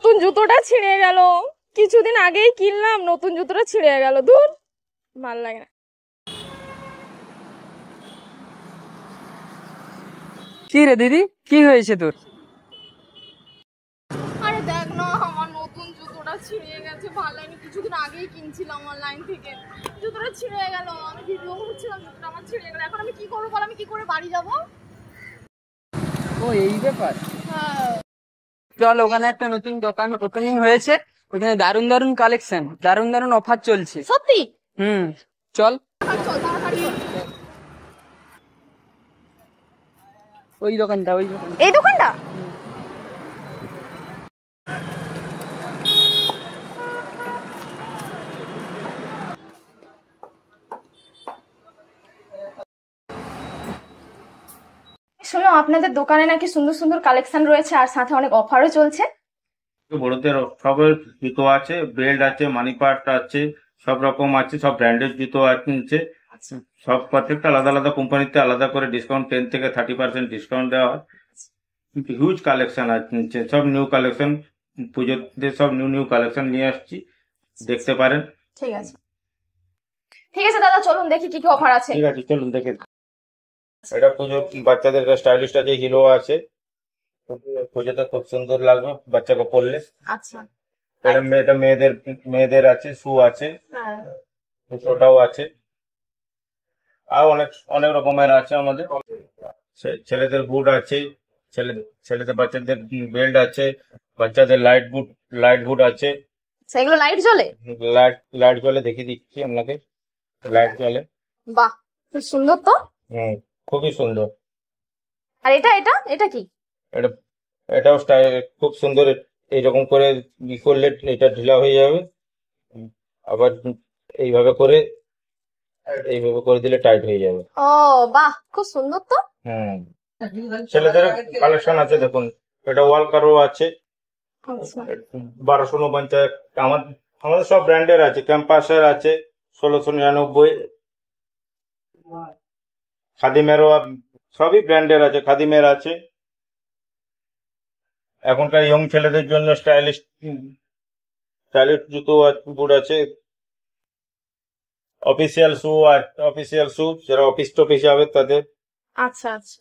নতুন জুতোটা ছিঁড়ে গেল। কিছুদিন আগেই কিনলাম, নতুন জুতোটা ছিঁড়ে গেল। দূর, ভাল লাগে না। কি রে দিদি, কি হয়েছে তোর? আরে দেখ না, আমার নতুন জুতোটা ছিঁড়ে গেছে, ভালো লাগেনি। কিছুদিন আগেই কিনছিলাম অনলাইন থেকে, জুতোটা ছিঁড়ে গেল। আমি ভিডিও করছিলাম, জুতোটা আমার ছিঁড়ে গেল। এখন আমি কি করবো বল? আমি কি করে বাড়ি যাবো? ও এই ব্যাপার। হ্যাঁ, চল, ওখানে একটা নতুন দোকান ওপেনিং হয়েছে, ওখানে দারুন দারুন কালেকশন, দারুন দারুন অফার চলছে। সত্যি? চল। চল তাড়াতাড়ি। ওই দোকানটা। এই দোকানটা? শোনো, আপনাদের দোকানে নাকি সুন্দর সুন্দর কালেকশন রয়েছে আর সাথে অনেক অফারও চলছে। বড়দের সবের জুতো আছে, বেল্ট আছে, মানি পার্ট আছে, সব রকম আছে, সব ব্র্যান্ডেড জুতো আছে। সব প্রত্যেকটা আলাদা আলাদা কোম্পানিতে আলাদা করে ডিসকাউন্ট 10 থেকে 30% ডিসকাউন্ট দেওয়া হয়। হিউজ কালেকশন আছে, সব নিউ কালেকশন, পুজোতে সব নিউ নিউ কালেকশন নিয়ে আসছি, দেখতে পারেন। ঠিক আছে, ঠিক আছে দাদা, চলুন দেখি কি কি অফার আছে। ঠিক আছে, চলুন দেখে। এটা পুজো বাচ্চাদের স্টাইলিশ আছে, হিলো আছে, পুজোতে খুব সুন্দর লাগবে বাচ্চাকে পরলে। আচ্ছা। এটা মেয়েদের মেয়েদের আছে, শু আছে, হ্যাঁ। ওটাও আছে, আর অনেক অনেক রকমের আছে আমাদের। ছেলেদের বুট আছে, ছেলেদের বাচ্চাদের বেল্ট আছে, বাচ্চাদের লাইট বুট আছে। সেগুলো লাইট জ্বলে? লাইট লাইট জ্বলে, দেখিয়ে দিচ্ছি আপনাকে। লাইট জ্বলে। বাহ, খুব সুন্দর তো। খুবই সুন্দর। আর এটা এটা এটা কি? এটা এটাও খুব সুন্দর। এইরকম করে করলে এটা ঢিলা হয়ে যাবে, আবার এইভাবে করে এইভাবে করে দিলে টাইট হয়ে যাবে। ও বাহ, খুব সুন্দর তো। ছেলেদের কালেকশন আছে, দেখুন। এটা ওয়াল কারো আছে, আচ্ছা। 1249। আমাদের সব ব্র্যান্ডের আছে, ক্যাম্পাসের আছে 1699, খাদিমেরও সবই ব্র্যান্ডের আছে, খাদিমের আছে। এখনকার ইয়ং ছেলেদের জন্য স্টাইলিশ স্টাইলিশ জুতো বুট আছে, অফিসিয়াল শু যারা অফিস টফিস যাবে তাদের। আচ্ছা আচ্ছা,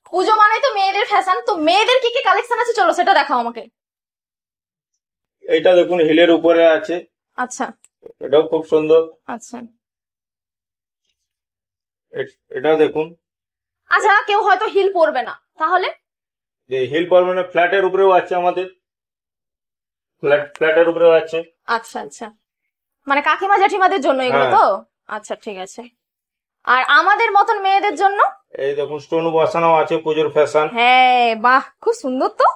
পুজো মানে তো মেয়েদের ফ্যাশন, তো মেয়েদের কি কি কালেকশন আছে চলো সেটা দেখাও আমাকে। এইটা দেখুন, হিলের উপরে আছে। আচ্ছা। এটাও খুব সুন্দর। আচ্ছা এটাও দেখুন। আচ্ছা, কেউ হয়তো হিল পরবে না, তাহলে? হিল পরবে না, ফ্ল্যাটের উপরেও আছে আমাদের, ফ্ল্যাটের উপরেও আছে। আচ্ছা আচ্ছা, মানে কাকিমা জেঠিমাদের জন্য এগুলো তো? আচ্ছা ঠিক আছে। আর আমাদের মতন মেয়েদের জন্য? এই দেখুন, স্টোন বসানো আছে, পুজোর ফ্যাশন। হ্যাঁ বাহ, খুব সুন্দর তো।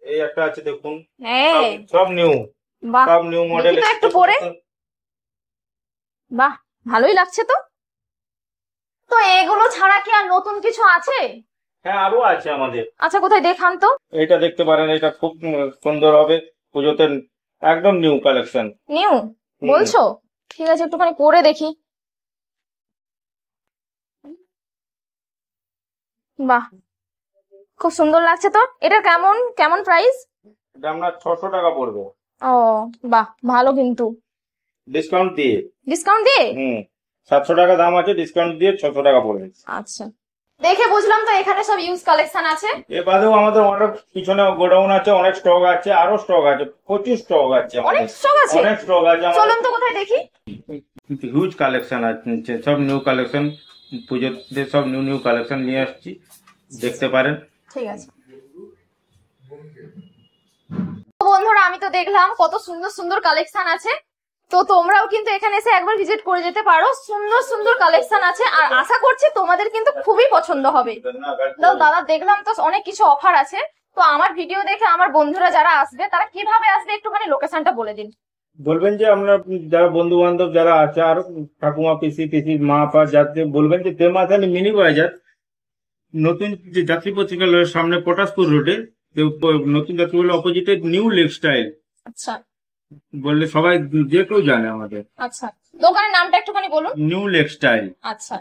এই একটা আছে, দেখুন। হ্যাঁ সব নিউ, বাহ, সব নিউ মডেল। দেখি তো একটু পরে। বাহ, ভালোই লাগছে তো। তো এগুলো ছাড়া কি আর নতুন কিছু আছে? হ্যাঁ, আরো আছে আমাদের। আচ্ছা, কোথায় দেখান তো। এটা দেখতে পারেন, এটা খুব সুন্দর হবে পুজোতে, একদম নিউ কালেকশন। নিউ বলছো? ঠিক আছে, একটুখানি পরে দেখি। বাহ, খুব সুন্দর লাগছে তো। এটা কেমন কেমন প্রাইস? এটা আপনার 600 টাকা পড়বে। ও বাহ, ভালো কিন্তু। ডিসকাউন্ট দিয়ে। ডিসকাউন্ট দিয়ে? 700 টাকা দাম আছে, ডিসকাউন্ট দিয়ে 600 টাকা পড়বে। আচ্ছা, দেখে বুঝলাম তো এখানে সব ইউজ কালেকশন আছে। এ বাদেও আমাদের অনেক পিছনে গোডাউন আছে, অনেক স্টক আছে, আরো স্টক আছে, প্রচুর স্টক আছে, অনেক স্টক আছে? অনেক স্টক আছে। চলুন তো কোথায় দেখি। হিউজ কালেকশন আছে, সব নিউ কালেকশন, পুজোতে সব নিউ নিউ কালেকশন নিয়ে আসছি, দেখতে পারেন। ঠিক আছে। তো বন্ধুরা, আমি তো দেখলাম কত সুন্দর সুন্দর কালেকশন আছে, তো তোমরাও কিন্তু এখানে এসে একবার ভিজিট করে যেতে পারো। সুন্দর সুন্দর কালেকশন আছে আর আশা করছি তোমাদের কিন্তু খুবই পছন্দ হবে। তো দাদা, দেখলাম তো অনেক কিছু অফার আছে, তো আমার ভিডিও দেখে আমার বন্ধুরা যারা আসবে তারা কিভাবে আসবে একটুখানি লোকেশনটা বলে দিন। বলবেন যে আমরা যারা বন্ধু বান্ধব যারা আছে, আর ঠাকুমা পিসি মা পা যাতে বলবেন যে তেমাথালি মিনি বাজার, নতুন যে যাত্রী পত্রিকালয়ের সামনে পটাশপুর রোডে, নতুন যাত্রীবাজার অপোজিটে নিউ লেক স্টাইল আচ্ছা বললে সবাই যে কেউ জানে আমাদের। আচ্ছা, দোকানের নামটা একটুখানি বলুন। New lake style. আচ্ছা।